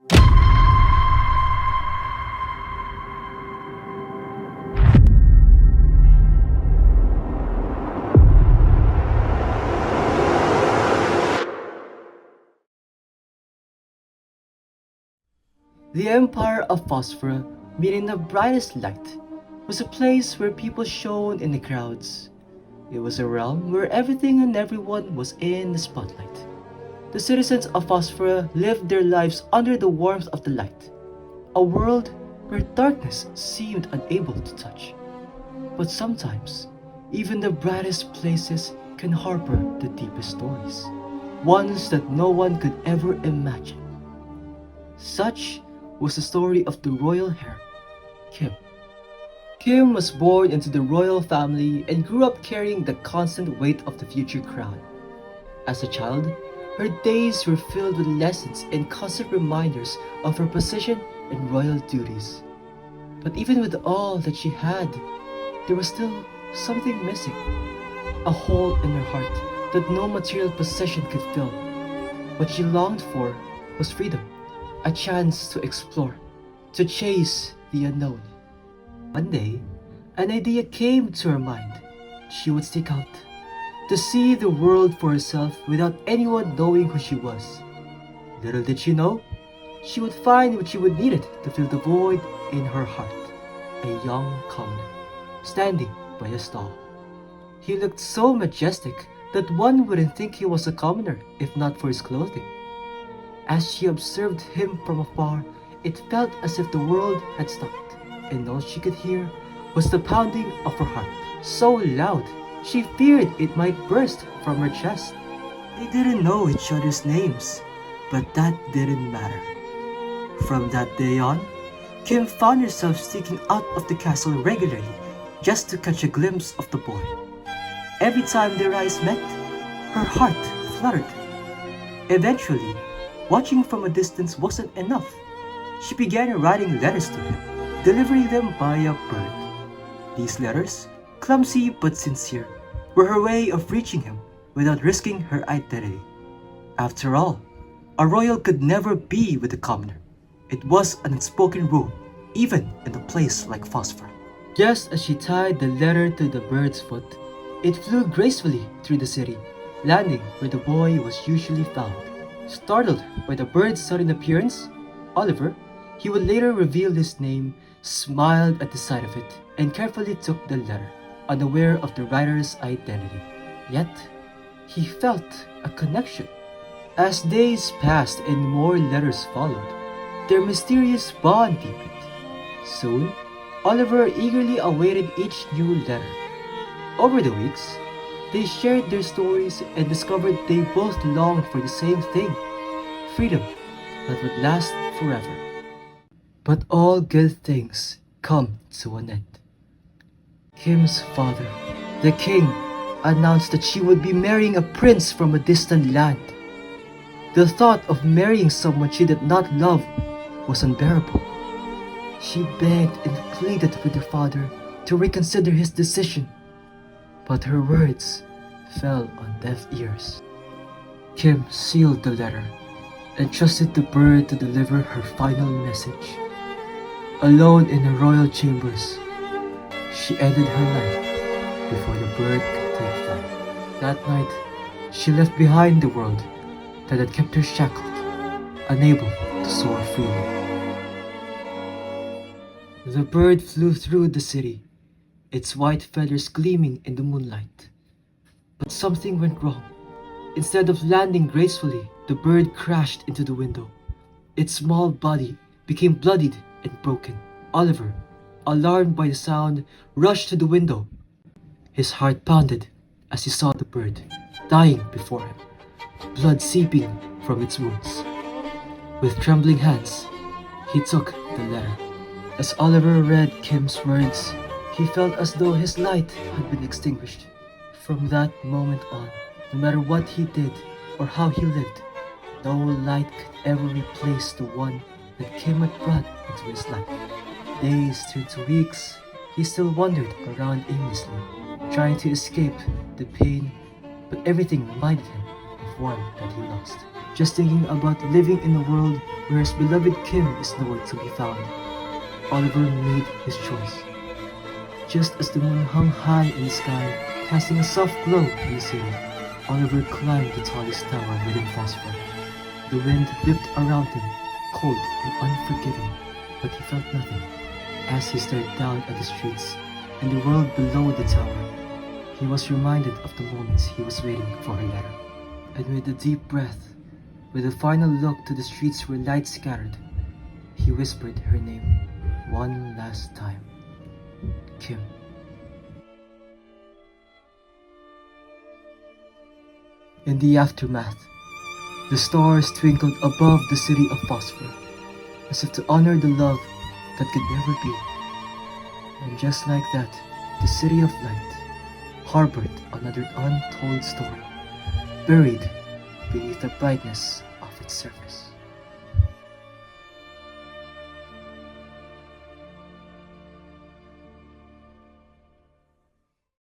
The Empire of Phosphor, meaning the brightest light, was a place where people shone in the crowds. It was a realm where everything and everyone was in the spotlight. The citizens of Phosphor lived their lives under the warmth of the light, a world where darkness seemed unable to touch. But sometimes, even the brightest places can harbor the deepest stories, ones that no one could ever imagine. Such was the story of the royal heir, Kim. Kim was born into the royal family and grew up carrying the constant weight of the future crown. As a child, her days were filled with lessons and constant reminders of her position and royal duties. But even with all that she had, there was still something missing. A hole in her heart that no material possession could fill. What she longed for was freedom, a chance to explore, to chase the unknown. One day, an idea came to her mind. She would stick out, to see the world for herself without anyone knowing who she was. Little did she know, she would find what she would need it to fill the void in her heart. A young commoner, standing by a stall. He looked so majestic that one wouldn't think he was a commoner if not for his clothing. As she observed him from afar, it felt as if the world had stopped, and all she could hear was the pounding of her heart, so loud she feared it might burst from her chest. They didn't know each other's names, but that didn't matter. From that day on, Kim found herself sneaking out of the castle regularly just to catch a glimpse of the boy. Every time their eyes met, her heart fluttered. Eventually, watching from a distance wasn't enough. She began writing letters to him, delivering them by a bird. These letters, clumsy but sincere, were her way of reaching him without risking her identity. After all, a royal could never be with a commoner. It was an unspoken rule, even in a place like Phosphor. Just as she tied the letter to the bird's foot, it flew gracefully through the city, landing where the boy was usually found. Startled by the bird's sudden appearance, Oliver, he would later reveal his name, smiled at the sight of it, and carefully took the letter, unaware of the writer's identity. Yet, he felt a connection. As days passed and more letters followed, their mysterious bond deepened. Soon, Oliver eagerly awaited each new letter. Over the weeks, they shared their stories and discovered they both longed for the same thing, freedom that would last forever. But all good things come to an end. Kim's father, the king, announced that she would be marrying a prince from a distant land. The thought of marrying someone she did not love was unbearable. She begged and pleaded with her father to reconsider his decision, but her words fell on deaf ears. Kim sealed the letter and trusted the bird to deliver her final message. Alone in her royal chambers, she ended her life before the bird could take flight. That night, she left behind the world that had kept her shackled, unable to soar freely. The bird flew through the city, its white feathers gleaming in the moonlight. But something went wrong. Instead of landing gracefully, the bird crashed into the window. Its small body became bloodied and broken. Oliver, alarmed by the sound, rushed to the window. His heart pounded as he saw the bird, dying before him, blood seeping from its wounds. With trembling hands, he took the letter. As Oliver read Kim's words, he felt as though his light had been extinguished. From that moment on, no matter what he did or how he lived, no light could ever replace the one that Kim had brought into his life. Days turned to weeks. He still wandered around aimlessly, trying to escape the pain, but everything reminded him of one that he lost. just thinking about living in a world where his beloved Kim is nowhere to be found. Oliver made his choice. Just as the moon hung high in the sky, casting a soft glow in the city, Oliver climbed the tallest tower within Phosphor. The wind whipped around him, cold and unforgiving, but he felt nothing as he stared down at the streets and the world below the tower. He was reminded of the moments he was waiting for her letter. And with a deep breath, with a final look to the streets where light scattered, he whispered her name one last time. Kim. In the aftermath, the stars twinkled above the city of Phosphor, as if to honor the love that could never be. And just like that, the city of light harbored another untold story, buried beneath the brightness of its surface.